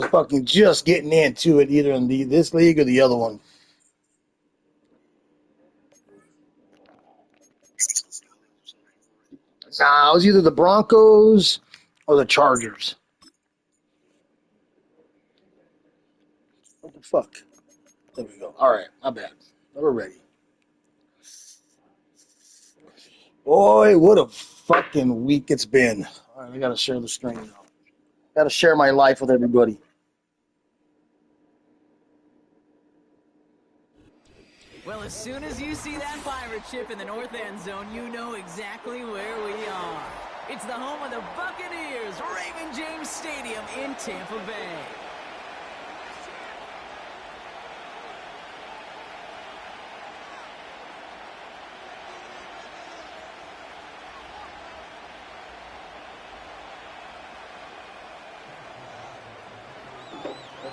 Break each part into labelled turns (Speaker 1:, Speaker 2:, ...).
Speaker 1: fucking just getting into it, either in this league or the other one. Nah, it was either the Broncos or the Chargers. What the fuck? There we go. All right, my bad. We're ready. Boy, what a fucking week it's been. All right, I gotta share the screen now. Gotta share my life with everybody.
Speaker 2: Well, as soon as you see that pirate ship in the north end zone, you know exactly where we are. It's the home of the Buccaneers, Raymond James Stadium in Tampa Bay.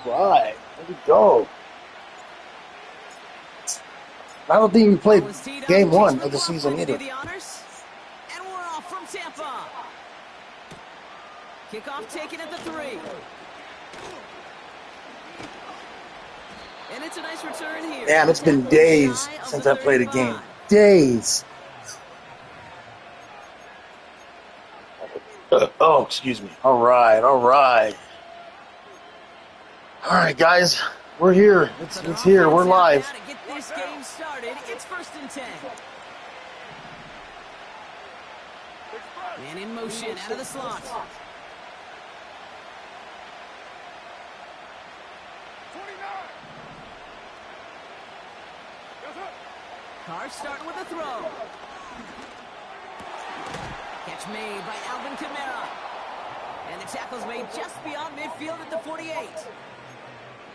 Speaker 1: All right, there we go. I don't think we played game one of the season either.
Speaker 2: And we're off from Tampa. Kickoff taken at the 3. And it's a nice return here.
Speaker 1: Damn, it's been days since I played a game. Days. Oh, excuse me. All right, all right. All right, guys. We're here. It's here. We're live.
Speaker 2: Get this game started. It's 1st and 10. Man in motion out of the slot. Carr starting with a throw. Catch made by Alvin Kamara. And the tackle's made just beyond midfield at the 48.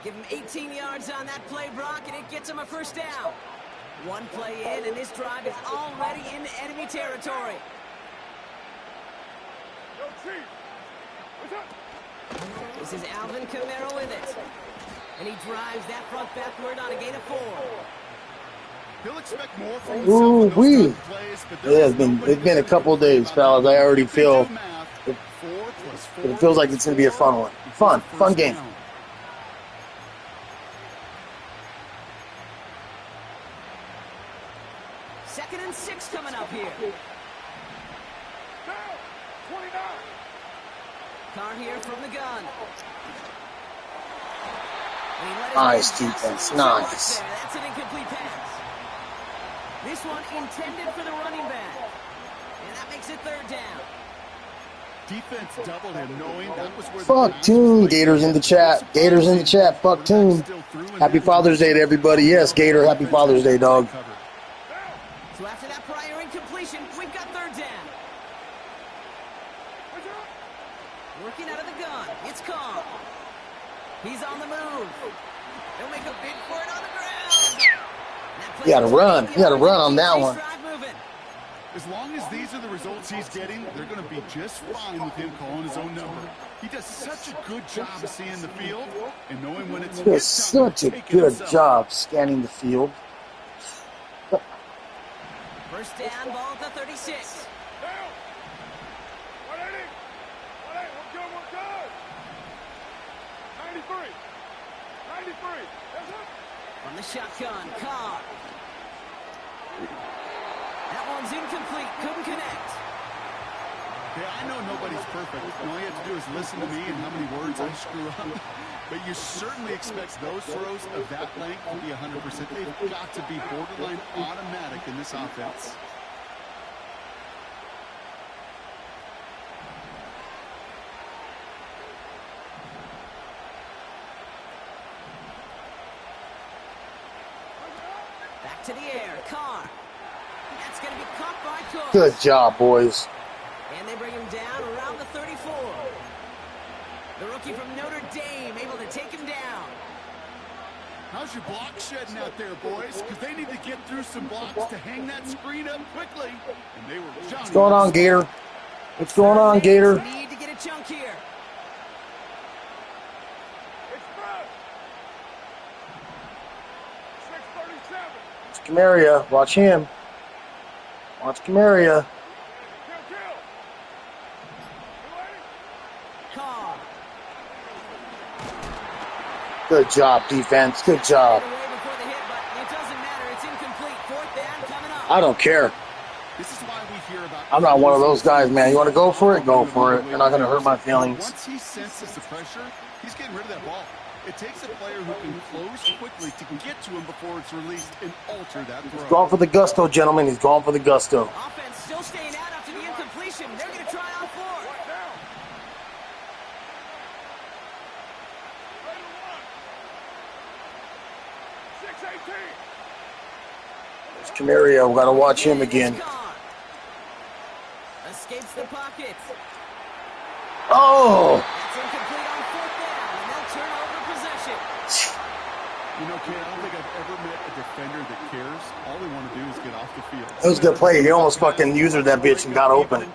Speaker 2: Give him 18 yards on that play, Brock, and it gets him a 1st down. One play in, and this drive is already in enemy territory. This is Alvin Kamara with it. And he drives that front backward on a gain of 4.
Speaker 3: He'll expect more from himself.
Speaker 1: Ooh-wee. Yeah, it's been a couple of days, fellas. I already feel it feels like it's going to be a fun one. Fun game.
Speaker 2: Second and 6 coming up here. Carr here from the gun.
Speaker 1: Nice defense. Nice.
Speaker 2: That's an incomplete pass. This one intended for the running back. And that makes it 3rd down.
Speaker 3: Defense doubled him, knowing that was where
Speaker 1: Fuck Toon. Gators in the chat. Gators in the chat. Fuck Toon. Happy Father's Day to everybody. Yes, Gator. Happy Father's Day, dog.
Speaker 2: So after that prior incompletion, we've got 3rd down. Working out of the gun. It's Carr. He's on the move. He'll make a bid for it on the ground.
Speaker 1: You gotta run. You gotta run on that one.
Speaker 3: As long as these are the results he's getting, they're going to be just fine with him calling his own number. He does such a good job of seeing the field and knowing when it's
Speaker 1: He does such a good job scanning the field.
Speaker 2: 1st down, ball at the 36. From the shotgun, Carr. That one's incomplete, couldn't connect.
Speaker 3: Yeah, I know nobody's perfect. All you have to do is listen to me and how many words I screw up. But you certainly expect those throws of that length to be 100%. They've got to be borderline automatic in this offense.
Speaker 2: Back to the air, Carr. That's going to be caught by Cook.
Speaker 1: Good job, boys.
Speaker 2: And they bring him down around the 34. The rookie from Notre Dame able to take him down.
Speaker 3: How's your block shedding out there, boys? Because they need to get through some blocks to hang that screen up quickly. And they were
Speaker 1: What's going on, Gator? What's going on, Gator?
Speaker 2: Need to get a chunk here.
Speaker 1: Kamara, watch him. Watch Kamara.
Speaker 2: Carr.
Speaker 1: Good job, defense. Good job. I don't care.
Speaker 3: This is why we hear about.
Speaker 1: I'm not one of those guys, man. You want to go for it? Go for it. You're not going to hurt my feelings.
Speaker 3: Once he senses the pressure, he's getting rid of that ball. It takes a player who can close quickly to get to him before it's released and alter that throw.
Speaker 1: He's going for the gusto, gentlemen. He's going for the gusto.
Speaker 2: Offense still staying out after the incompletion. They're going to try on 4.
Speaker 1: There's Camario. We got to watch him again.
Speaker 2: Escapes the pocket.
Speaker 1: Oh!
Speaker 2: That's incomplete on 4th down, and they'll turn over possession.
Speaker 3: You know, Kay, I don't think I've ever met a defender that cares. All they want to do is get off the field.
Speaker 1: That was a good play. He almost fucking used that bitch and got open.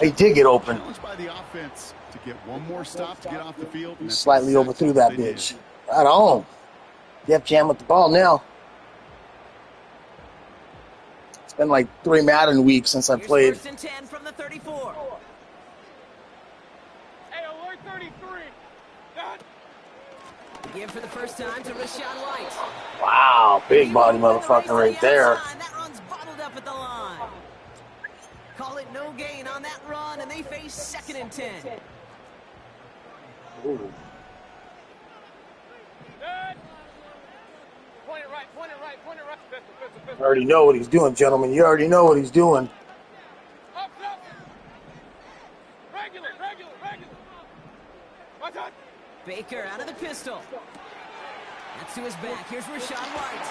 Speaker 1: He did get open.
Speaker 3: Challenged by the offense to get one more stop to get off the field.
Speaker 1: He slightly overthrew that bitch. Right on. Def Jam with the ball now. It's been like 3 Madden weeks since I played.
Speaker 2: Here's 1st and 10 from the 34.
Speaker 4: Hey, alert 33.
Speaker 2: Give for the first time to Rashawn White.
Speaker 1: Wow, big body motherfucker right there.
Speaker 2: That run's bottled up at the line. Call it no gain on that run, and they face 2nd and 10.
Speaker 1: Ooh.
Speaker 4: Point it right.
Speaker 1: You already know what he's doing, gentlemen. You already know what he's doing.
Speaker 4: Up. Regular. What's up?
Speaker 2: Baker out of the pistol. That's to his back. Here's Rashawn White.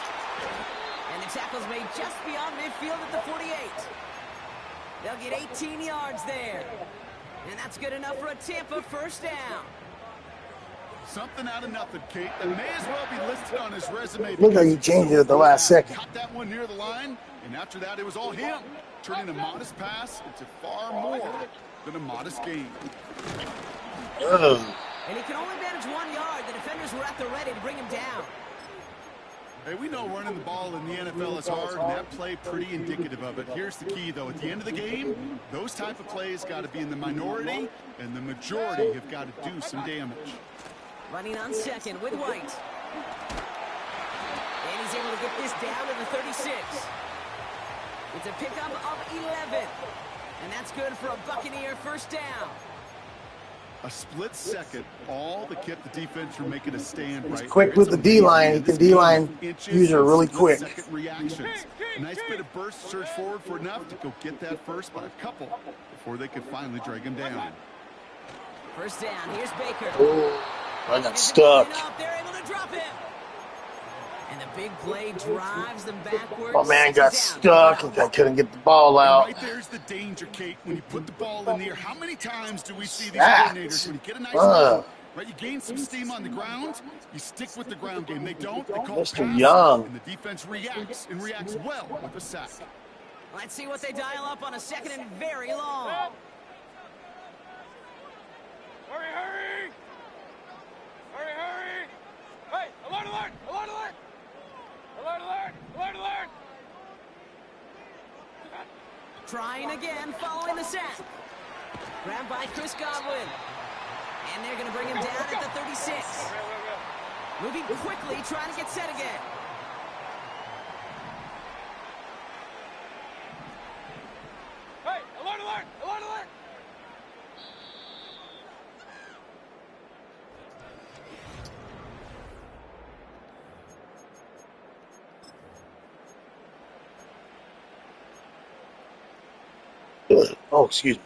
Speaker 2: And the tackle's made just beyond midfield at the 48. They'll get 18 yards there. And that's good enough for a Tampa 1st down.
Speaker 3: Something out of nothing, Kate. That may as well be listed on his resume.
Speaker 1: Look like he changed it at the last second.
Speaker 3: Caught that one near the line, and after that, it was all him. Turning a modest pass into far more than a modest gain.
Speaker 1: Ugh.
Speaker 2: And he can only manage 1 yard. The defenders were at the ready to bring him down.
Speaker 3: Hey, we know running the ball in the NFL is hard, and that play pretty indicative of it. Here's the key, though. At the end of the game, those type of plays got to be in the minority, and the majority have got to do some damage.
Speaker 2: Running on 2nd with White. And he's able to get this down to the 36. It's a pickup of 11. And that's good for a Buccaneer 1st down.
Speaker 3: A split second, all that kept the defense from making a stand.
Speaker 1: He's
Speaker 3: right
Speaker 1: quick
Speaker 3: there.
Speaker 1: with the D-line. He can D-line user really quick.
Speaker 3: Second reactions. Nice bit of burst, surge forward for enough to go get that first by a couple before they could finally drag him down.
Speaker 2: 1st down. Here's Baker.
Speaker 1: Oh, I got stuck.
Speaker 2: They're able to drop him. And the big play drives them backwards.
Speaker 1: My man got stuck and I couldn't get the ball out.
Speaker 3: Right there's the danger, Kate. When you put the ball in the air, how many times do we see these coordinators when you get a nice run, right? You gain some steam on the ground, you stick with the ground game. They don't. They call
Speaker 1: Mr.
Speaker 3: pass,
Speaker 1: Young.
Speaker 3: and the defense reacts and reacts well with a sack.
Speaker 2: Let's see what they dial up on a 2nd and very long.
Speaker 4: Hurry! Hey, alert!
Speaker 2: Trying again following the sack. Grabbed by Chris Godwin. And they're going to bring him down at the 36. Moving quickly, trying to get set again.
Speaker 4: Hey, alert!
Speaker 1: Oh, excuse me.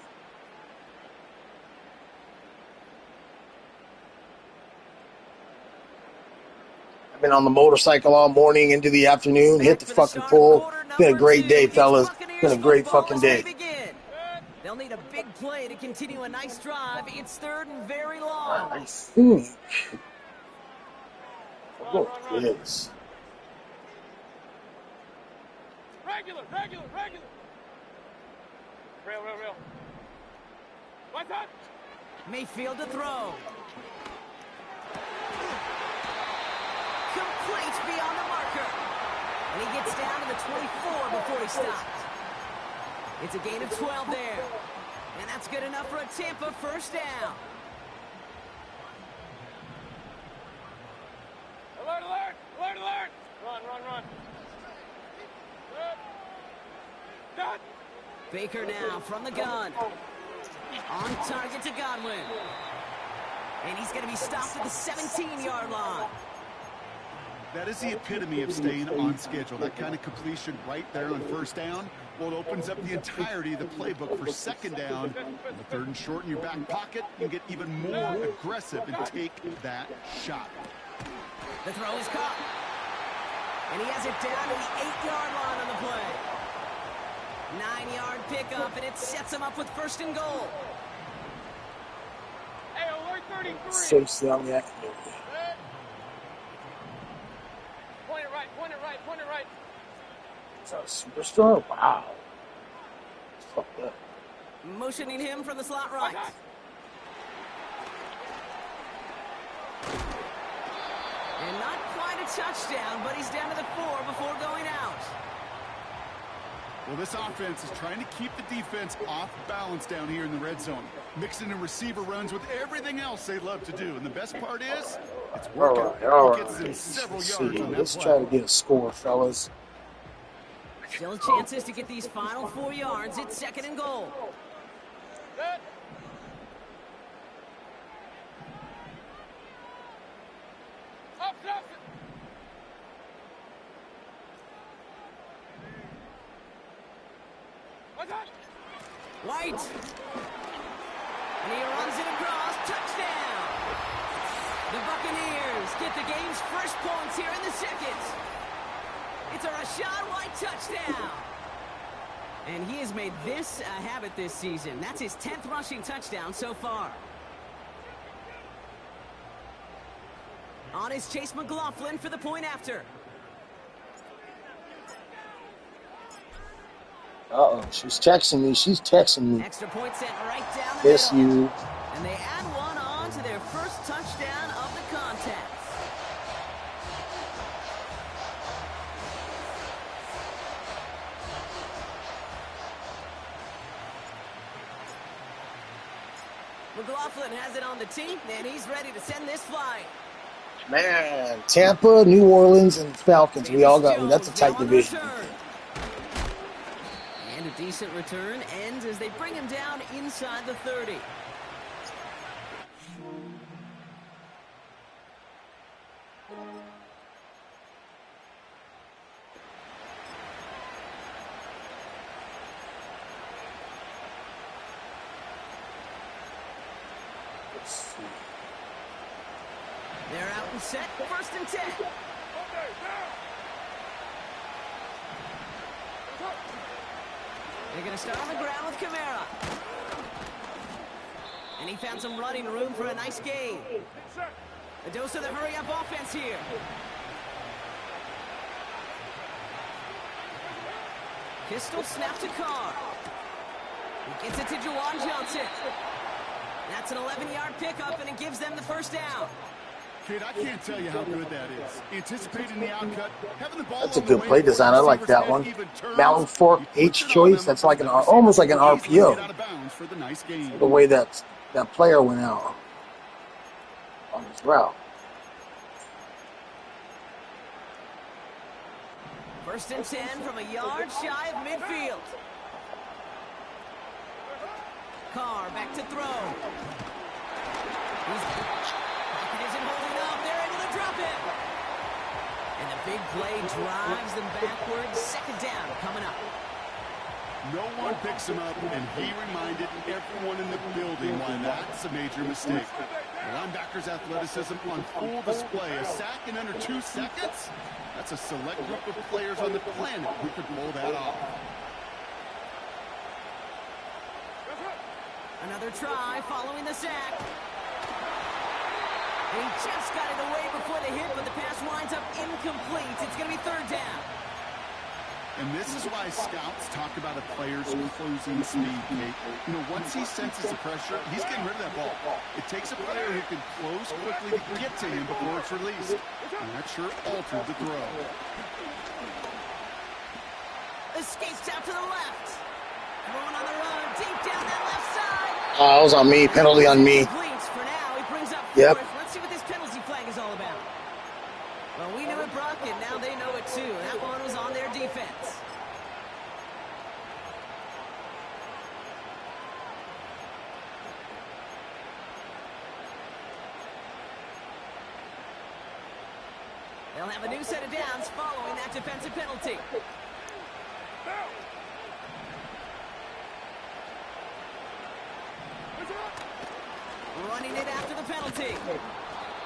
Speaker 1: I've been on the motorcycle all morning into the afternoon, hit the fucking pool. It's been a great day, fellas. It's been a great fucking day.
Speaker 2: They'll need a big play to continue a nice drive. It's 3rd and very long.
Speaker 1: I think. Oh, it is.
Speaker 4: Regular. Real. What's that?
Speaker 2: Mayfield to throw. Complete beyond the marker. And he gets down to the 24 before he stopped. It's a gain of 12 there. And that's good enough for a Tampa 1st down. Baker now from the gun. On target to Godwin. And he's going to be stopped at the 17-yard line.
Speaker 3: That is the epitome of staying on schedule. That kind of completion right there on first down. Well, it opens up the entirety of the playbook for second down. On the third and short in your back pocket, you can get even more aggressive and take that shot.
Speaker 2: The throw is caught. And he has it down to the 8-yard line on the play. 9-yard pickup, and it sets him up with first and goal.
Speaker 4: Hey, alert 33.
Speaker 1: Safety on the act.
Speaker 4: Point it right, point it right, point it right.
Speaker 1: Is that a superstar? Wow. Fuck that.
Speaker 2: Motioning him from the slot right. And not quite a touchdown, but he's down to the 4 before going out.
Speaker 3: Well, this offense is trying to keep the defense off balance down here in the red zone. Mixing in receiver runs with everything else they love to do. And the best part is, it's working.
Speaker 1: All
Speaker 3: It gets them
Speaker 1: right.
Speaker 3: several yards on that
Speaker 1: Let's
Speaker 3: play.
Speaker 1: try to get a score, fellas.
Speaker 2: Still chances to get these final 4 yards. It's second and goal.
Speaker 4: Set. Up, up. What's that?
Speaker 2: White. And he runs it across. Touchdown. The Buccaneers get the game's first points here in the second. It's a Rashad White touchdown. And he has made this a habit this season. That's his 10th rushing touchdown so far. On is Chase McLaughlin for the point after.
Speaker 1: Uh-oh, she's texting me. She's texting me.
Speaker 2: Extra point sent right down the
Speaker 1: Yes,
Speaker 2: middle.
Speaker 1: you.
Speaker 2: And they add one on to their first touchdown of the contest. McLaughlin has it on the tee, and he's ready to send this flying.
Speaker 1: Man, Tampa, New Orleans, and Falcons. We all got. That's a tight
Speaker 2: Now on the
Speaker 1: division.
Speaker 2: return. And a decent return ends as they bring him down inside the 30.
Speaker 1: Let's see.
Speaker 2: They're out and set, first and 10. They're going to start on the ground with Kamara. And he found some running room for a nice gain. A dose of the hurry-up offense here. Pistol snap to Carr. He gets it to Juwan Johnson. That's an 11-yard pickup, and it gives them the first down.
Speaker 3: Kid, I can't tell you how good that is. Anticipating the outcut, having the ball.
Speaker 1: That's a good play design. I like that one. Mountain Fork H choice. That's like almost like an RPO. The way that player went out on his route.
Speaker 2: First and 10 from a yard shy of midfield. Carr back to throw. Pocket isn't holding up. They're able to drop it. And the big play drives them backwards. Second down coming up.
Speaker 3: No one picks him up, and he reminded everyone in the building why that's a major mistake. The linebacker's athleticism on full display. A sack in under 2 seconds? That's a select group of players on the planet who could pull that off.
Speaker 2: Another try following the sack. And he just got it away before the hit, but the pass winds up incomplete. It's going to be third down.
Speaker 3: And this is why scouts talk about a player's closing speed, Kate. You know, once he senses the pressure, he's getting rid of that ball. It takes a player who can close quickly to get to him before it's released. And that sure altered the throw.
Speaker 2: Escapes out to the left. Throwing on the run, deep down that left side.
Speaker 1: Oh, that was on me. Penalty on me.
Speaker 2: Completes for now. He brings up
Speaker 1: Yep.
Speaker 2: fourth. Let's see what this penalty flag is all about. Well, we knew it, Brock, and now they know it too. That one was on their defense. They'll have a new set of downs following that defensive penalty. Running it after the penalty.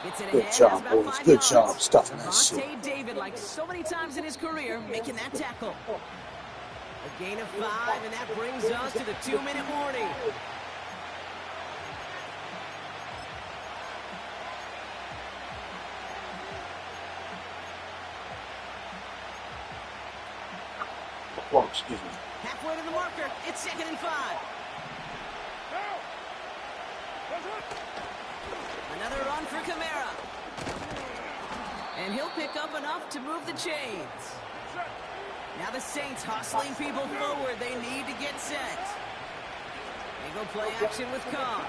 Speaker 2: Gets it
Speaker 1: Good
Speaker 2: ahead,
Speaker 1: job,
Speaker 2: has about
Speaker 1: boys.
Speaker 2: 5
Speaker 1: Good
Speaker 2: yards.
Speaker 1: job stuffing that shit.
Speaker 2: Devontae David, like so many times in his career, making that tackle. A gain of 5, and that brings us to the 2-minute warning.
Speaker 1: Oh, excuse me.
Speaker 2: Halfway to the marker, it's 2nd and 5. Another run for Kamara. And he'll pick up enough to move the chains. Now the Saints hustling people forward. They need to get set. They go play action with Carr.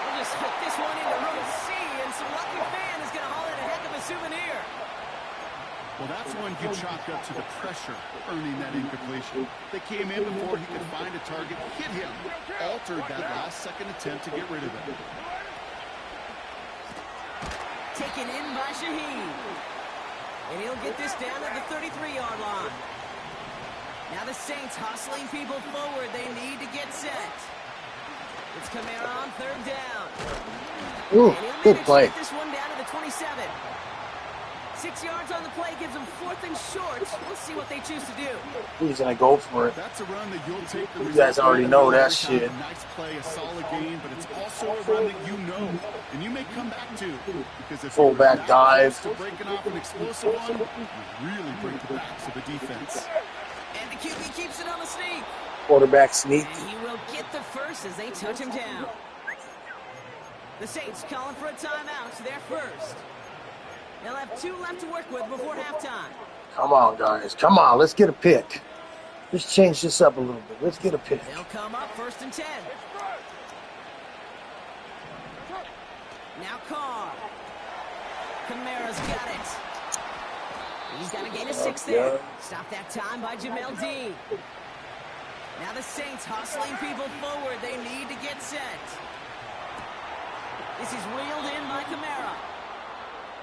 Speaker 2: We'll just put this one into row C, and some lucky fan is going to haul in a heck of a souvenir.
Speaker 3: Well, that's one you chalk up to the pressure earning that incompletion. They came in before he could find a target, hit him, altered that last-second attempt to get rid of it.
Speaker 2: Taken in by Shaheed. And he'll get this down at the 33-yard line. Now the Saints hustling people forward. They need to get set. It's Kamara on 3rd down.
Speaker 1: Ooh, good play.
Speaker 2: Get this one down to the 27. 6 yards on the play gives them 4th and short. We'll see what they choose to do.
Speaker 1: He's going to go for it.
Speaker 3: That's a run that you'll take the
Speaker 1: You guys already know that shit.
Speaker 3: Nice play, a solid game, but it's also a run that you know, and you may come back to. Because if
Speaker 1: Fullback dive.
Speaker 3: to breaking off an explosive one, you really break the backs of the defense.
Speaker 2: And the QB keeps it on the sneak.
Speaker 1: Quarterback sneak.
Speaker 2: And he will get the first as they touch him down. The Saints calling for a timeout. They're first. They'll have 2 left to work with before halftime.
Speaker 1: Come on, guys. Come on. Let's get a pick. Let's change this up a little bit. Let's get a pick.
Speaker 2: They'll come up 1st and 10. Now Carr. Kamara's got it. He's got a gain of 6 there. Stop that time by Jamel Dean. Now the Saints hustling people forward. They need to get set. This is wheeled in by Kamara.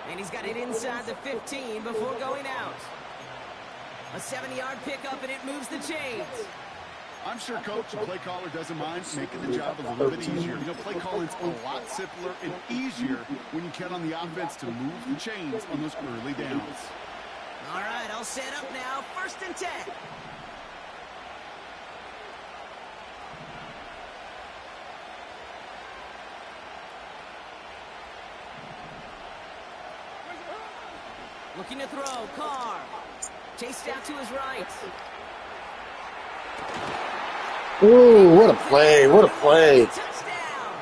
Speaker 2: And he's got it inside the 15 before going out. A 70-yard pickup, and it moves the chains.
Speaker 3: I'm sure Coach and play caller doesn't mind making the job a little bit easier. You know, play calling's a lot simpler and easier when you count on the offense to move the chains on those early downs.
Speaker 2: All right, I'll set up now. 1st and 10. Looking to throw, Carr. Chased out to his right.
Speaker 1: Ooh, what a play. What a play.
Speaker 2: Touchdown.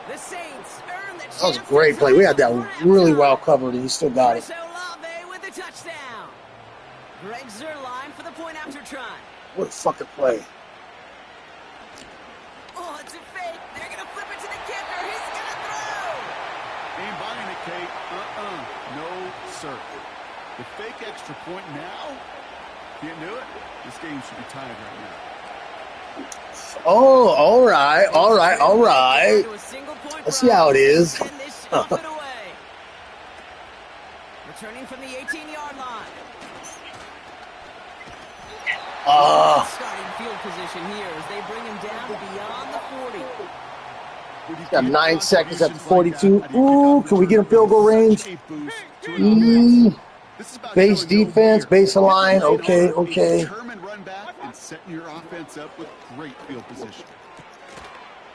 Speaker 2: The Saints earn the chance.
Speaker 1: That was a great play. We had that really well covered, and he still got it.
Speaker 2: Chris Olave with the touchdown. Greg Zuerlein for the point after try.
Speaker 1: What a fucking play.
Speaker 2: Oh, it's a fake. They're going to flip it to the kicker. He's going to throw.
Speaker 3: Ain't buying it, Kate. No, sir. The fake extra point now? Can't do it. This game should be tied right now.
Speaker 1: Oh, all right, all right, all right. Let's see how it is.
Speaker 2: Returning from the 18-yard line. Starting field position here as they bring him down beyond the 40.
Speaker 1: Got 9 seconds at the 42. Ooh, can we get a field goal range? Base defense, base line. Okay, okay.
Speaker 3: Determined run back and setting your offense up with great field position.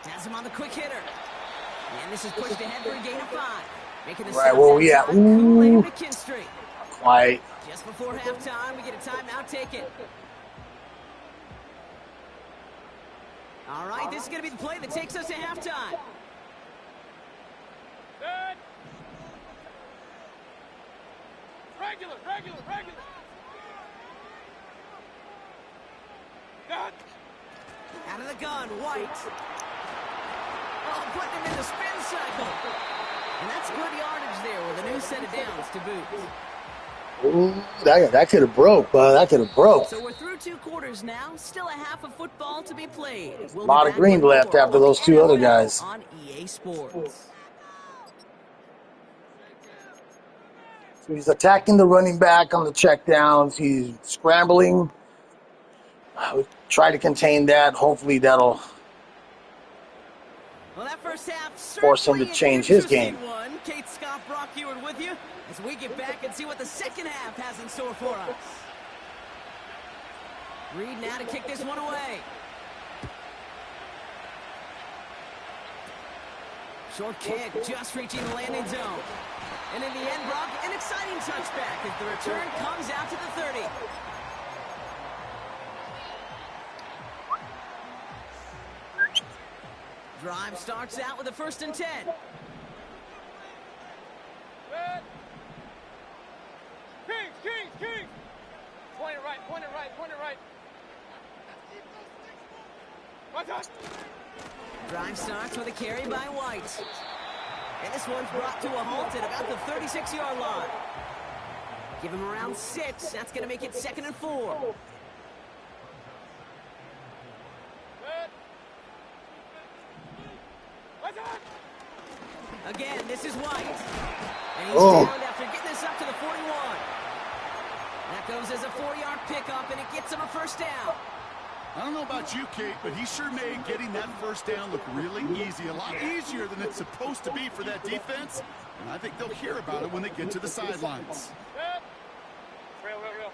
Speaker 2: Has him on the quick hitter. And this is pushed ahead for a gain of 5. Making the
Speaker 1: Right, where we at? Ooh. Quiet.
Speaker 2: Just before halftime, we get a timeout taken. All right, this is going to be the play that takes us to halftime.
Speaker 4: Good. Regular. Good.
Speaker 2: Out of the gun, White. Oh, putting him in the spin cycle. And that's good yardage there with a new set of downs to boot.
Speaker 1: Ooh, that could have broke, but that could have broke.
Speaker 2: So we're through 2 quarters now. Still a half of football to be played.
Speaker 1: A lot of green left after those 2 other guys.
Speaker 2: On EA Sports.
Speaker 1: He's attacking the running back on the checkdowns. He's scrambling. We try to contain that. Hopefully that'll
Speaker 2: Well, that first half
Speaker 1: force him to change his game.
Speaker 2: Kate Scott, Brock Ewart with you as we get back and see what the second half has in store for us. Reed now to kick this one away. Short kick, just reaching the landing zone. And in the end, Brock, an exciting touchback as the return comes out to the 30. Drive starts out with a 1st and 10.
Speaker 4: Kings! Point it right.
Speaker 2: Drive starts with a carry by White. And this one's brought to a halt at about the 36-yard line. Give him around 6. That's going to make it 2nd and 4. Again, this is White. And he's down after getting this up to the 41. That goes as a 4-yard pickup, and it gets him a 1st down.
Speaker 3: I don't know about you, Kate, but he sure made getting that 1st down look really easy. A lot easier than it's supposed to be for that defense. And I think they'll hear about it when they get to the sidelines.
Speaker 4: Real.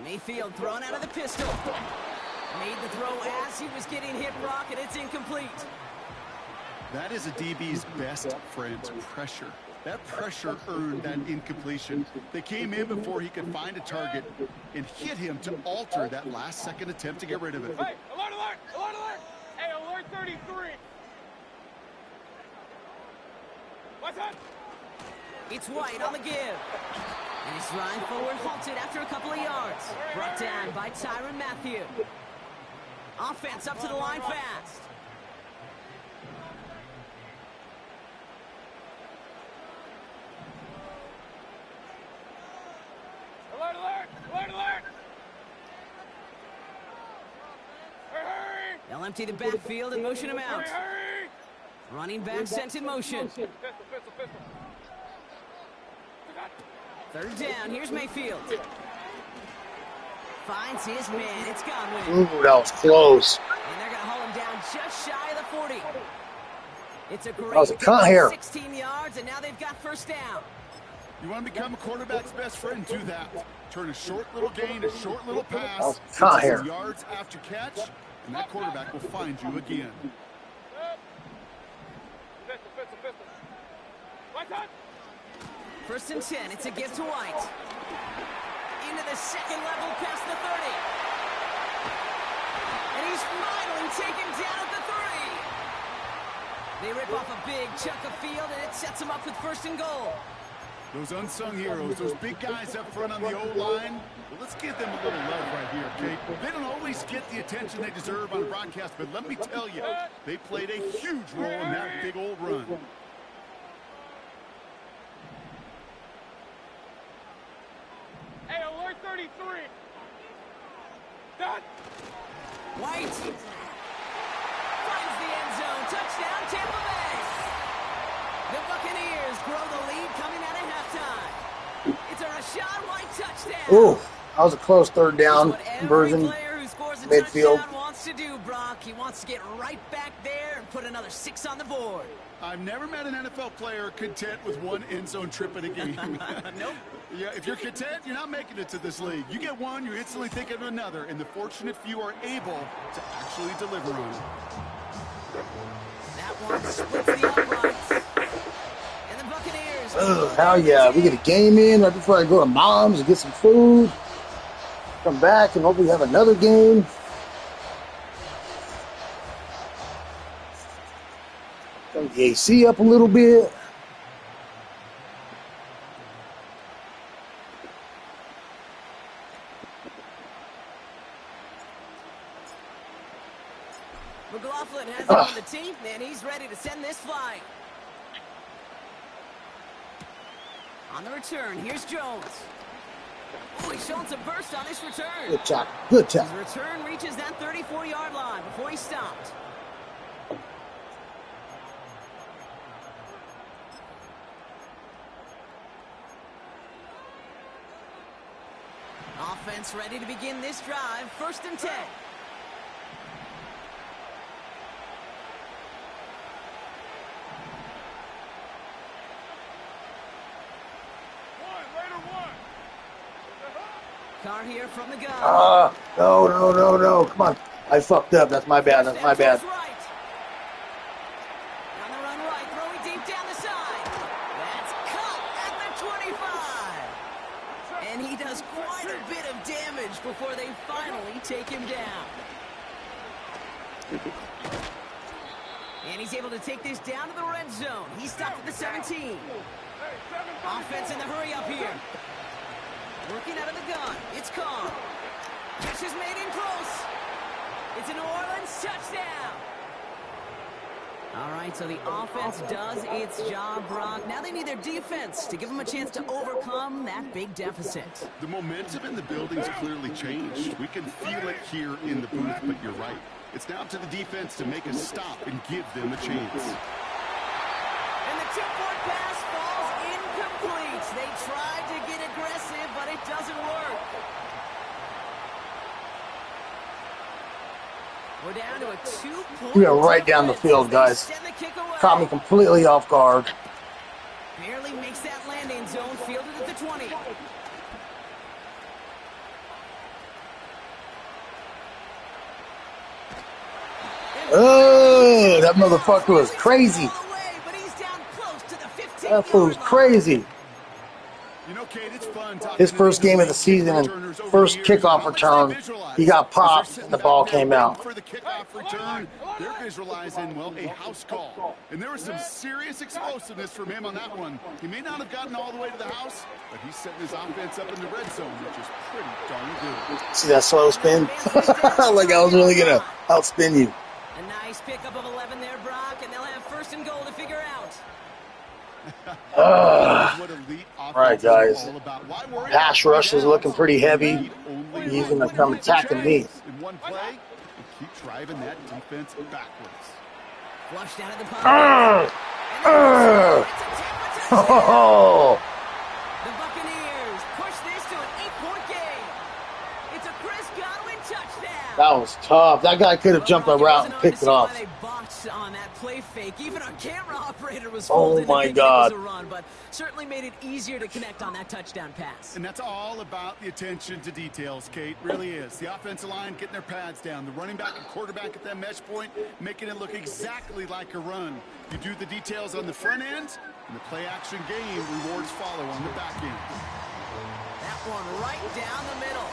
Speaker 2: Mayfield thrown out of the pistol. Made the throw as he was getting hit, Brock, and it's incomplete.
Speaker 3: That is a DB's best friend, pressure. That pressure earned that incompletion. They came in before he could find a target and hit him to alter that last-second attempt to get rid of it.
Speaker 4: Hey, alert! Hey, alert 33. What's up?
Speaker 2: It's White on the give. And he's running forward, halted after a couple of yards. Brought down by Tyrann Mathieu. Offense up to the line fast.
Speaker 4: Alert! Hurry!
Speaker 2: They'll empty the backfield and motion him out.
Speaker 4: Hurry!
Speaker 2: Running back sent in motion.
Speaker 4: Pistol.
Speaker 2: 3rd down, here's Mayfield. Finds his man, it's Godwin.
Speaker 1: Ooh, that was close.
Speaker 2: And they're going to haul him down just shy of the 40. It's a great
Speaker 1: That was a cut here.
Speaker 2: 16 yards, and now they've got 1st down.
Speaker 3: You want to become a quarterback's best friend, do that. Turn a short little gain, a short little pass,
Speaker 1: cut
Speaker 3: into
Speaker 1: here.
Speaker 3: some yards after catch, and that quarterback will find you again.
Speaker 4: Pistol. What's up?
Speaker 2: 1st and 10, it's a give to White. Into the 2nd level past the 30. And he's finally taken down at the 3. They rip off a big chunk of field, and it sets them up with 1st and goal.
Speaker 3: Those unsung heroes, those big guys up front on the O-line, well, let's give them a little love right here, Kate. They don't always get the attention they deserve on broadcast, but let me tell you, they played a huge role in that big old run.
Speaker 4: Hey, alert 33. Done.
Speaker 2: White finds the end zone. Touchdown, Tampa Bay. The Buccaneers grow the lead coming out of halftime. It's a Rachaad White touchdown.
Speaker 1: Ooh, that was a close 3rd down
Speaker 2: What every
Speaker 1: version.
Speaker 2: player who scores a
Speaker 1: Midfield.
Speaker 2: touchdown wants to do, Brock. He wants to get right back there and put another 6 on the board.
Speaker 3: I've never met an NFL player content with one end zone trip in a game.
Speaker 2: Nope.
Speaker 3: Yeah, if you're content, you're not making it to this league. You get one, you instantly think of another, and the fortunate few are able to actually deliver on it.
Speaker 2: That one splits the uprights. And the Buccaneers.
Speaker 1: Oh, hell yeah. We get a game in right before I go to Mom's and get some food. Come back and hopefully have another game. Turn the AC up a little bit.
Speaker 2: McLaughlin has it on the team, and he's ready to send this flying. On the return, here's Jones. Oh, he's showing some burst on this return.
Speaker 1: Good job. Good job.
Speaker 2: His return reaches that 34-yard line before he stopped. Offense ready to begin this drive. 1st and 10. Carr here from the gun.
Speaker 1: No. Come on. I fucked up. That's my bad. That's my bad.
Speaker 2: Right. On the run right, throwing deep down the side. That's cut at the 25. And he does quite a bit of damage before they finally take him down. And he's able to take this down to the red zone. He stopped at the 17. Offense in the hurry up here. Working out of the gun. It's Carr. Catch is made in close. It's a New Orleans touchdown. All right, so the offense does its job, Brock. Now they need their defense to give them a chance to overcome that big deficit.
Speaker 3: The momentum in the building's clearly changed. We can feel it here in the booth, but you're right. It's now up to the defense to make a stop and give them a chance.
Speaker 2: And the tip-forward pass falls incomplete. They tried to get aggressive, but it doesn't work. We're down to a 2-point.
Speaker 1: We are right down the field, guys. Caught me completely off guard.
Speaker 2: Barely makes that landing zone, fielded at the 20.
Speaker 1: Oh, that motherfucker was crazy. That fool was crazy.
Speaker 3: You know, Kate, it's fun
Speaker 1: his first game of the season and first kickoff return, he got popped and the ball came out.
Speaker 3: For the kickoff return, they're visualizing, well, a house call. And there was some serious explosiveness from him on that one. He may not have gotten all the way to the house, but he's setting his offense up in the red zone, which is pretty darn good.
Speaker 1: See that slow spin? Like I was really going to outspin you.
Speaker 2: A nice pickup of 11 there, Brock, and they'll have 1st and goal to figure out.
Speaker 1: All right, guys. Pass rush is looking pretty heavy. He's going to come attacking me.
Speaker 3: In one play, and keep driving that defense backwards.
Speaker 2: Flushed out of the pocket.
Speaker 1: Oh.
Speaker 2: The Buccaneers push this to an 8-point game. It's a Chris Godwin touchdown.
Speaker 1: That was tough. That guy could have jumped a route and picked it off.
Speaker 2: They botched on that play fake. Even our camera operator was
Speaker 1: oh my God.
Speaker 2: It was a run, but certainly made it easier to connect on that touchdown pass.
Speaker 3: And that's all about the attention to details, Kate. Really is. The offensive line getting their pads down. The running back and quarterback at that mesh point, making it look exactly like a run. You do the details on the front end, and the play-action game rewards follow on the back end.
Speaker 2: That one right down the middle.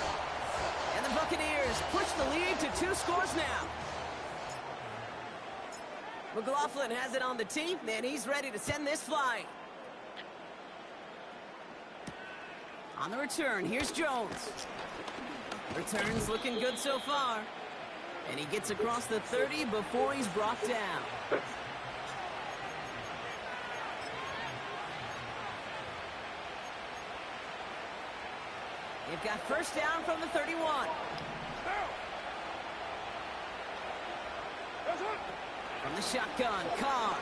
Speaker 2: And the Buccaneers push the lead to 2 scores now. McLaughlin has it on the tee, and he's ready to send this flying. On the return, here's Jones. Return's looking good so far. And he gets across the 30 before he's brought down. They've got 1st down from the 31. From the shotgun, Carr.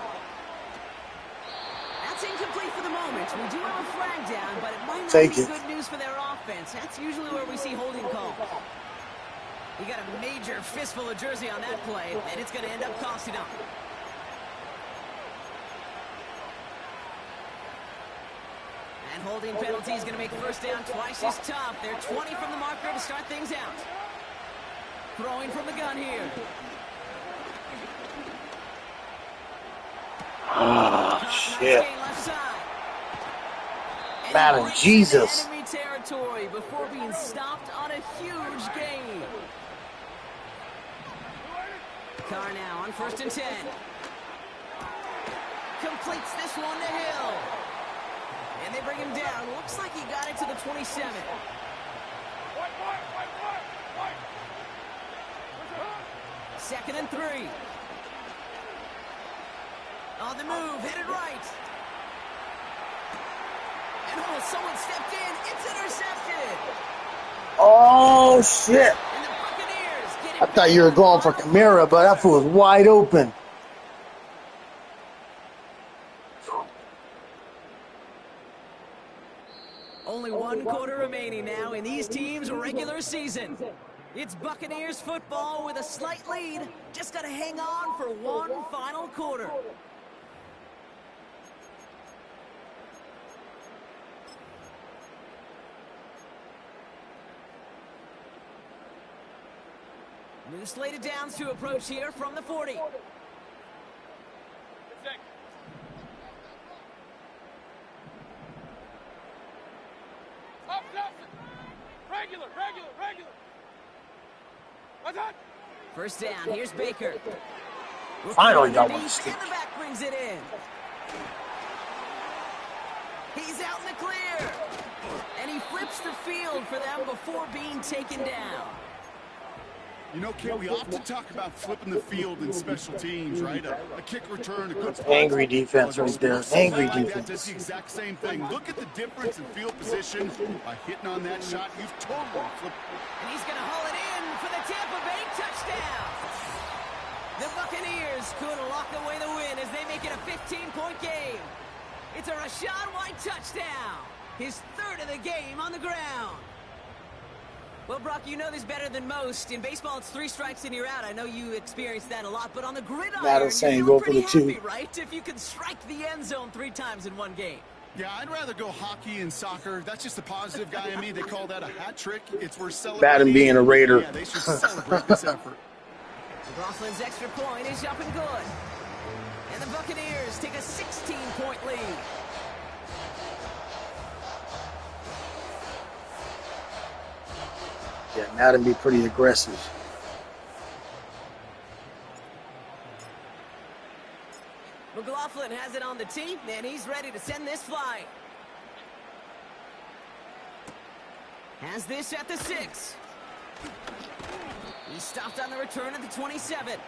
Speaker 2: That's incomplete for the moment. We do have a flag down, but it might not be good news for their offense. That's usually where we see holding calls. He got a major fistful of jersey on that play, and it's going to end up costing him. And holding penalty is going to make 1st down twice as tough. They're 20 from the marker to start things out. Throwing from the gun here.
Speaker 1: Oh, shit. Madden, Jesus.
Speaker 2: Enemy territory before being stopped on a huge gain. Carr now on 1st and 10. Completes this one to Hill. And they bring him down. Looks like he got it to the 27. Second and 3. On the move, headed right. And someone stepped in. It's intercepted.
Speaker 1: Oh, shit.
Speaker 2: And the Buccaneers get it.
Speaker 1: I thought you were going for Kamara, but that fool was wide open.
Speaker 2: Only 1 quarter remaining now, and these teams' regular season. It's Buccaneers football with a slight lead. Just got to hang on for one final quarter. New slated downs to approach here from the 40.
Speaker 4: Regular.
Speaker 2: First down, here's Baker.
Speaker 1: Finally got one
Speaker 2: And
Speaker 1: stick.
Speaker 2: the back brings it in. He's out in the clear. And he flips the field for them before being taken down.
Speaker 3: You know, Kate, we often talk about flipping the field in special teams, right? A kick return, a good
Speaker 1: Angry defense right there. Angry
Speaker 3: That does
Speaker 1: defense.
Speaker 3: the exact same thing. Look at the difference in field position. By hitting on that shot, you've totally flipped.
Speaker 2: And he's going to haul it in for the Tampa Bay touchdown. The Buccaneers could lock away the win as they make it a 15-point game. It's a Rachaad White touchdown. His third of the game on the ground. Well, Brock, you know this better than most. In baseball, it's 3 strikes and you're out. I know you experienced that a lot, but on the gridiron,
Speaker 1: Madden
Speaker 2: you're
Speaker 1: saying
Speaker 2: feeling
Speaker 1: go for the
Speaker 2: pretty
Speaker 1: 2.
Speaker 2: happy, right? If you can strike the end zone 3 times in one game.
Speaker 3: Yeah, I'd rather go hockey and soccer. That's just the positive guy in me. They call that a hat trick. It's where celebrating.
Speaker 1: Madden being a Raider.
Speaker 3: Yeah, they should celebrate this effort.
Speaker 2: McLaughlin's extra point is up and good. And the Buccaneers take a 16-point lead.
Speaker 1: Yeah, Madden be pretty aggressive.
Speaker 2: McLaughlin has it on the tee, and he's ready to send this flying. Has this at the 6. He stopped on the return at the 27.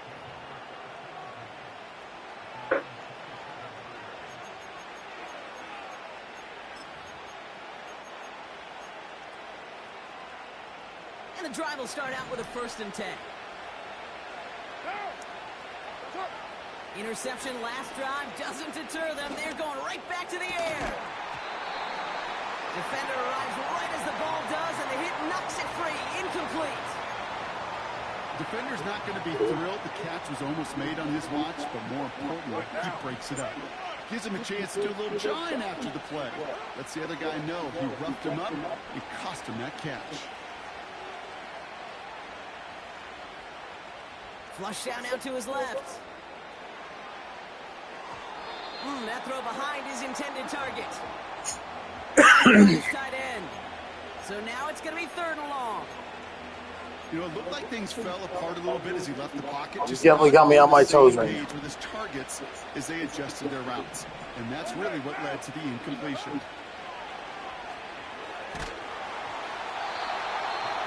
Speaker 2: And the drive will start out with a 1st and 10. Interception last drive doesn't deter them. They're going right back to the air. Defender arrives right as the ball does, and the hit knocks it free. Incomplete.
Speaker 3: Defender's not going to be thrilled. The catch was almost made on his watch, but more importantly, he breaks it up. Gives him a chance to do a little jawing after the play. Lets the other guy know he roughed him up. It cost him that catch.
Speaker 2: Flush down out to his left. That throw behind his intended target. Tight end. So now it's going to be 3rd and long.
Speaker 3: You know, it looked like things fell apart a little bit as he left the pocket.
Speaker 1: He's definitely got me on my toes right now.
Speaker 3: With his targets as they adjusted their routes. And that's really what led to the incompletion.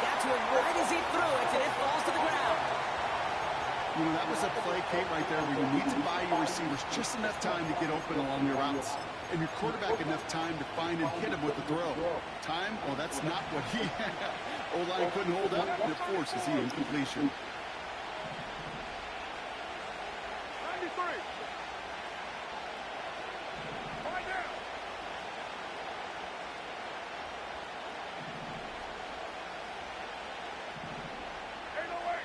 Speaker 2: Got to it right as he threw it, and it falls to the ground.
Speaker 3: You know, that was a play, Kate, right there where you need to buy your receivers just enough time to get open along your routes. And your quarterback enough time to find and hit him with the throw. Time? Well, that's not what he had. O-line couldn't hold up, and it forces the incompletion.
Speaker 4: 93. Right down. Ain't no way.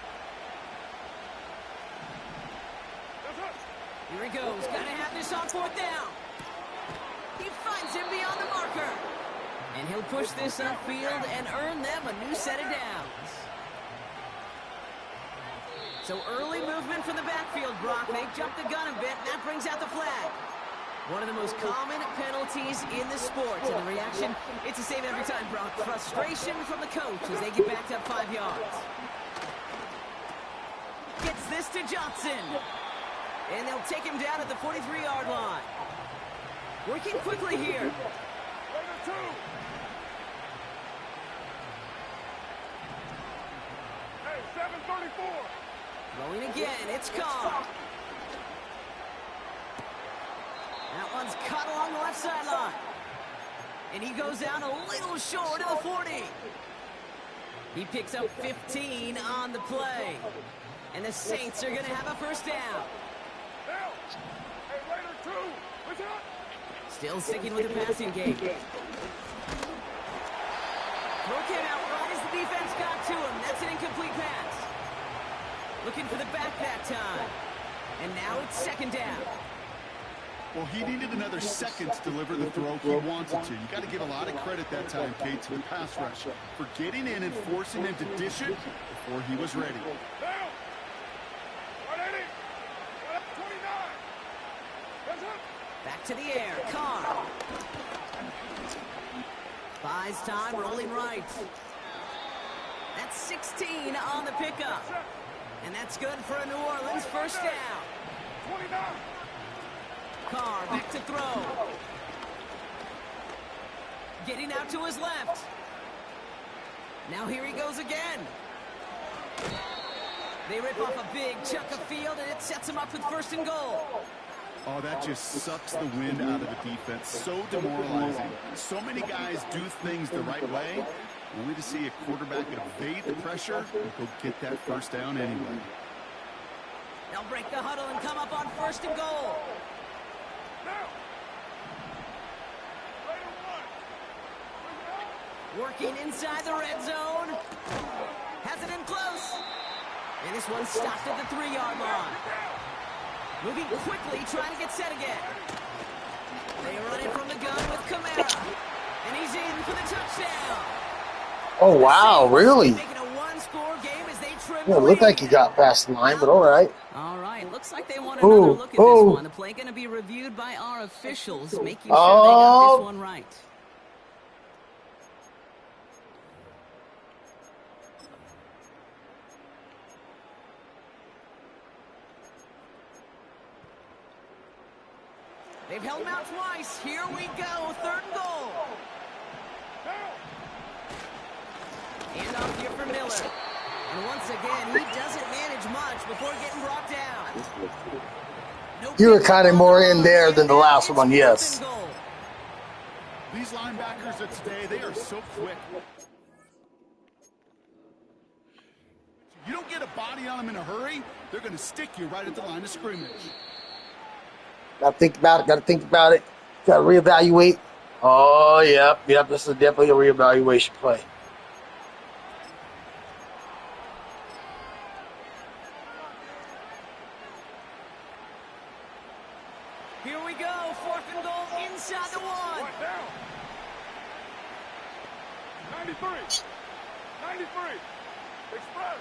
Speaker 2: Here he goes. Got to have this on 4th down. He finds him beyond the marker. And he'll push this upfield and earn them a new set of downs. So early movement from the backfield, Brock. They jumped the gun a bit, and that brings out the flag. One of the most common penalties in the sport. And the reaction, it's the same every time, Brock. Frustration from the coach as they get backed up 5 yards. Gets this to Johnson. And they'll take him down at the 43-yard line. Working quickly here.
Speaker 4: Raider 2. Hey, 734.
Speaker 2: Throwing again, it's caught. That one's cut along the left sideline. And he goes down a little short of the 40. He picks up 15 on the play. And the Saints are going to have a 1st down.
Speaker 4: Down. Hey, Raider 2. Listen up.
Speaker 2: Still sticking with the passing game. Throw came out right as the defense got to him. That's an incomplete pass. Looking for the back that time. And now it's second down.
Speaker 3: Well, he needed another second to deliver the throw he wanted to. You got to give a lot of credit that time, Kate, to the pass rush for getting in and forcing him to dish it before he was ready.
Speaker 4: Down. 180. 29. That's it.
Speaker 2: Back to the air. Carr. Buys time, rolling right. That's 16 on the pickup. And that's good for a New Orleans first down.
Speaker 4: 29.
Speaker 2: Carr back to throw. Getting out to his left. Now here he goes again. They rip off a big chunk of field, and it sets him up with first and goal.
Speaker 3: Oh, that just sucks the wind out of the defense. So demoralizing. So many guys do things the right way, only to see a quarterback evade the pressure and go get that first down anyway.
Speaker 2: They'll break the huddle and come up on first and goal.
Speaker 4: Now.
Speaker 2: Working inside the red zone. Has it in close. And this one stopped at the 3-yard line. Moving quickly, trying to get set again. They run it from the gun with Kamara. And he's in for the touchdown.
Speaker 1: Oh, wow, really?
Speaker 2: Making a one-score game as they trim
Speaker 1: Yeah, it looked like he got past the line, but all right.
Speaker 2: All right, looks like they want another look at this one. The play going to be reviewed by our officials, making sure they got this one right. They've held him out twice. Here we go, third and goal. And off here for Miller. And once again, he doesn't manage much before getting brought down.
Speaker 1: You were kind of more in there than the last one, yes.
Speaker 3: These linebackers of today, they are so quick. You don't get a body on them in a hurry, they're going to stick you right at the line of scrimmage.
Speaker 1: Got to think about it. Got to think about it. Got to reevaluate. Oh, yep. This is definitely a reevaluation play.
Speaker 2: Here we go. Fourth and goal inside the one.
Speaker 4: Down. 93. 93. Express.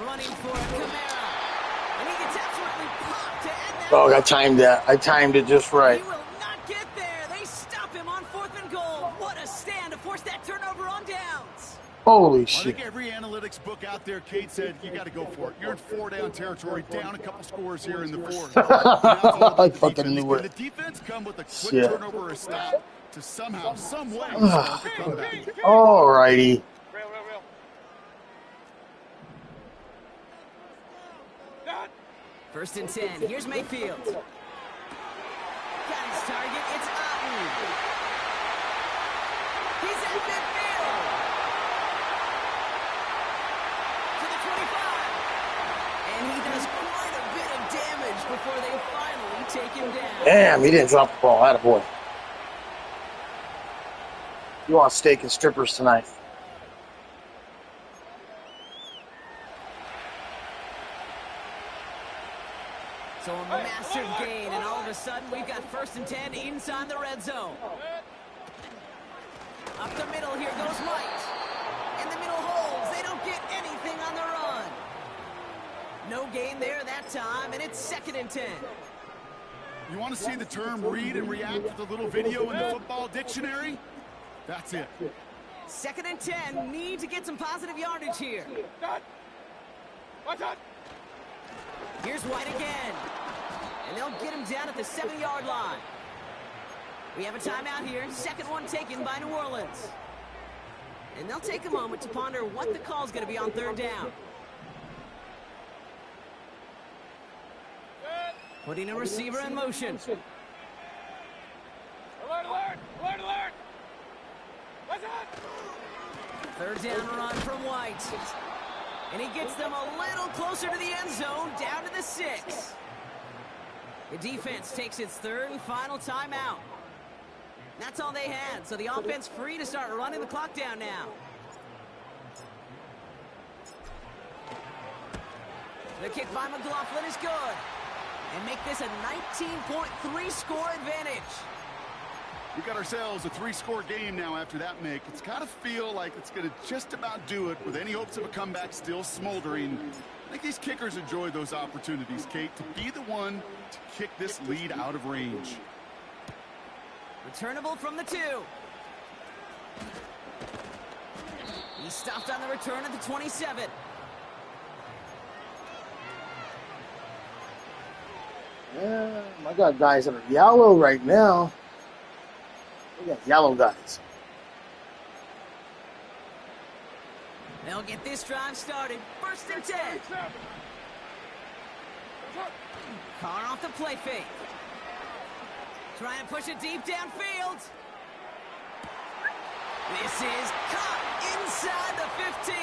Speaker 2: Running for it, Kamara. And he gets absolutely popped to end that.
Speaker 1: Oh, I timed that. I timed it just right.
Speaker 2: He will not get there. They stop him on fourth and goal. What a stand to force that turnover on downs.
Speaker 1: Holy
Speaker 3: I
Speaker 1: shit.
Speaker 3: think every analytics book out there, Kate said, you got to go for it. You're in 4-down territory, down a couple scores here in the fourth.
Speaker 1: I fucking knew it.
Speaker 3: The defense come with a quick turnover or a stop to somehow, some way, start the comeback.
Speaker 1: All righty.
Speaker 2: First and 10. Here's Mayfield. Got his target. It's Otten. He's at midfield. To the 25. And he does quite a bit of damage before they finally take him down.
Speaker 1: Damn, he didn't drop the ball. Attaboy. You want steak and strippers tonight.
Speaker 2: So a massive gain, and all of a sudden we've got first and 10 inside the red zone. Up the middle, here goes White. And the middle holds. They don't get anything on the run. No gain there that time, and it's second and 10.
Speaker 3: You want to see the term read and react with a little video in the football dictionary? That's it.
Speaker 2: Second and 10, need to get some positive yardage here.
Speaker 4: Watch out.
Speaker 2: Here's White again. And they'll get him down at the 7-yard line. We have a timeout here. Second one taken by New Orleans. And they'll take a moment to ponder what the call's going to be on third down. Putting a receiver in motion.
Speaker 4: Alert, alert, alert, alert. Watch out.
Speaker 2: Third down run from White. And he gets them a little closer to the end zone, down to the 6. The defense takes its third and final timeout. That's all they had, so the offense free to start running the clock down now. The kick by McLaughlin is good. And make this a 19.3 score advantage.
Speaker 3: We've got ourselves a 3-score game now after that make. It's got to feel like it's going to just about do it with any hopes of a comeback still smoldering. I think these kickers enjoy those opportunities, Kate, to be the one to kick this lead out of range.
Speaker 2: Returnable from the 2. He stopped on the return at the 27.
Speaker 1: Yeah, I got guys that are yellow right now. We got yellow guys.
Speaker 2: They'll get this drive started. First and 10. Carr off the play fake. Try and push it deep downfield. This is caught inside the 15.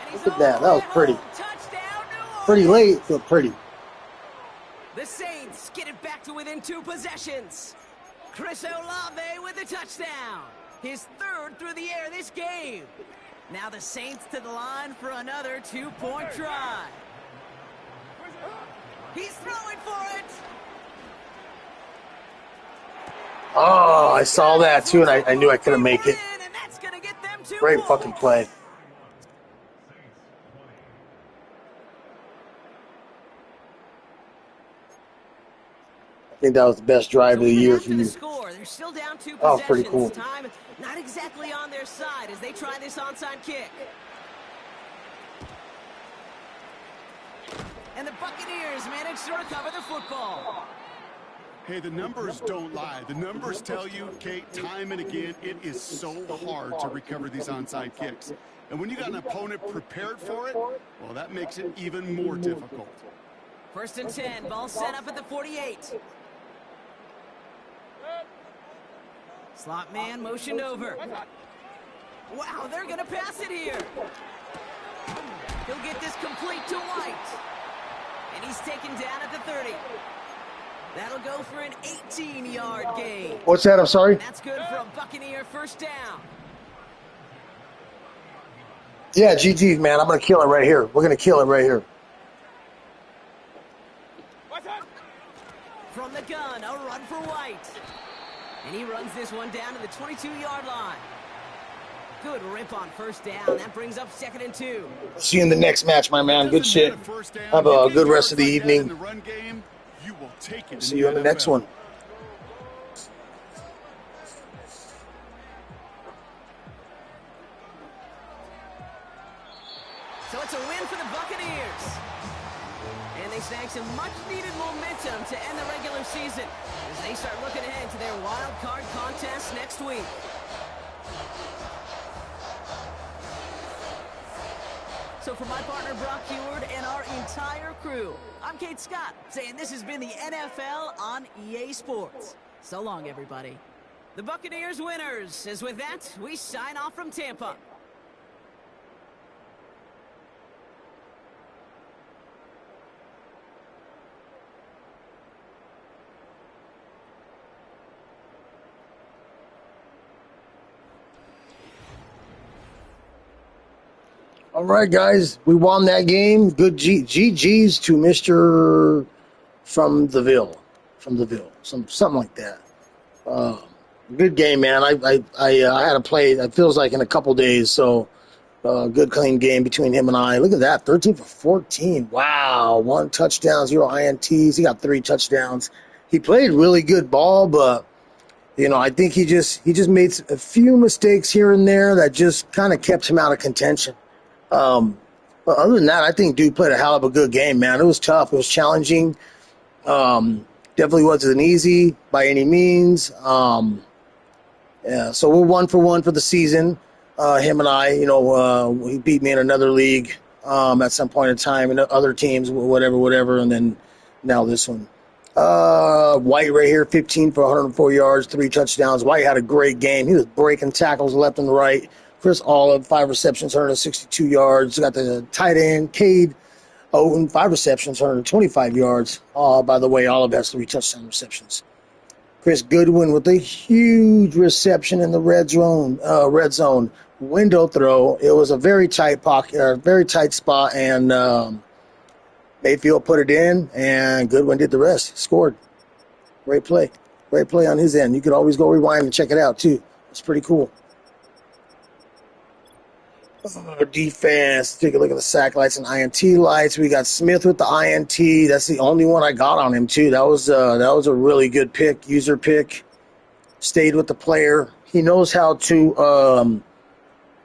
Speaker 2: And he's
Speaker 1: Look at that. That was pretty.
Speaker 2: Touchdown, New Orleans.
Speaker 1: Pretty late, but pretty.
Speaker 2: The Saints get it back to within 2 possessions. Chris Olave with a touchdown. His 3rd through the air this game. Now the Saints to the line for another 2-point try. He's throwing for it.
Speaker 1: Oh, I saw that too, and I knew I couldn't make it.
Speaker 2: And that's gonna get them 2
Speaker 1: Great
Speaker 2: points.
Speaker 1: fucking play. I think that was the best drive of the year for you.
Speaker 2: They're still down 2
Speaker 1: That was
Speaker 2: possessions.
Speaker 1: pretty cool.
Speaker 2: Time not exactly on their side as they try this onside kick. And the Buccaneers manage to recover the football.
Speaker 3: Hey, the numbers don't lie. The numbers tell you, Kate, time and again, it is so hard to recover these onside kicks. And when you got an opponent prepared for it, well, that makes it even more difficult.
Speaker 2: First and 10, ball set up at the 48. Slot man motioned over. Wow, they're going to pass it here. He'll get this complete to White. And he's taken down at the 30. That'll go for an 18-yard gain.
Speaker 1: What's that? I'm sorry?
Speaker 2: That's good for a Buccaneer first down.
Speaker 1: Yeah, GG's, man. I'm going to kill it right here. We're going to kill it right here.
Speaker 2: From the gun, a run for White. And he runs this one down to the 22-yard line. Good rip on first down. That brings up 2nd and 2.
Speaker 1: See you in the next match, my man. Good shit. Have a good rest of the evening. See you on the next one.
Speaker 2: So it's a win for the Buccaneers. And they snag some much-needed momentum to end the regular season as they start looking ahead to their wild card contest next week. So for my partner Brock Heward and our entire crew, I'm Kate Scott saying this has been the NFL on EA Sports. So long, everybody. The Buccaneers winners. As with that, we sign off from Tampa.
Speaker 1: All right, guys, we won that game. Good GG's to Mr. from the Ville, something like that. Good game, man. I had to play. It feels like in a couple days. So good clean game between him and I. Look at that, 13 for 14. Wow, 1 touchdown, 0 INTs. He got 3 touchdowns. He played really good ball, but you know, I think he just made a few mistakes here and there that just kind of kept him out of contention. But other than that, I think dude played a hell of a good game, man. It was tough. It was challenging. Definitely wasn't easy by any means. Yeah, so we're 1 for 1 for the season. Him and I, you know, he beat me in another league at some point in time, and other teams, whatever, and then now this one. White right here, 15 for 104 yards, 3 touchdowns. White had a great game. He was breaking tackles left and right. Chris Olive, 5 receptions, 162 yards. Got the tight end, Cade Owen, 5 receptions, 125 yards. By the way, Olive has 3 touchdown receptions. Chris Goodwin with a huge reception in the red zone. Window throw. It was a very tight pocket, very tight spot, and Mayfield put it in, and Goodwin did the rest. Scored. Great play. Great play on his end. You could always go rewind and check it out, too. It's pretty cool. Defense. Take a look at the sack lights and INT lights. We got Smith with the INT. That's the only one I got on him, too. That was a really good pick, user pick. Stayed with the player. He knows how to,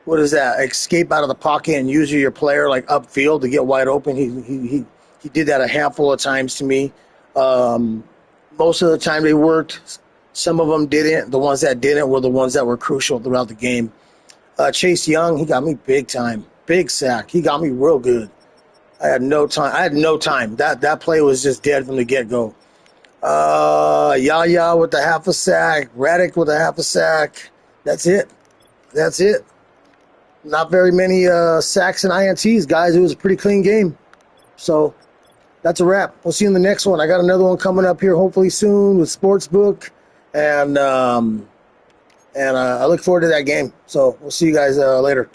Speaker 1: escape out of the pocket and use your player like upfield to get wide open. He did that a handful of times to me. Most of the time they worked. Some of them didn't. The ones that didn't were the ones that were crucial throughout the game. Chase Young, he got me big time. Big sack. He got me real good. I had no time. That play was just dead from the get-go. Yaya with the half a sack. Raddick with a half a sack. That's it. Not very many sacks and INTs, guys. It was a pretty clean game. So that's a wrap. We'll see you in the next one. I got another one coming up here hopefully soon with Sportsbook. And I look forward to that game. So we'll see you guys later.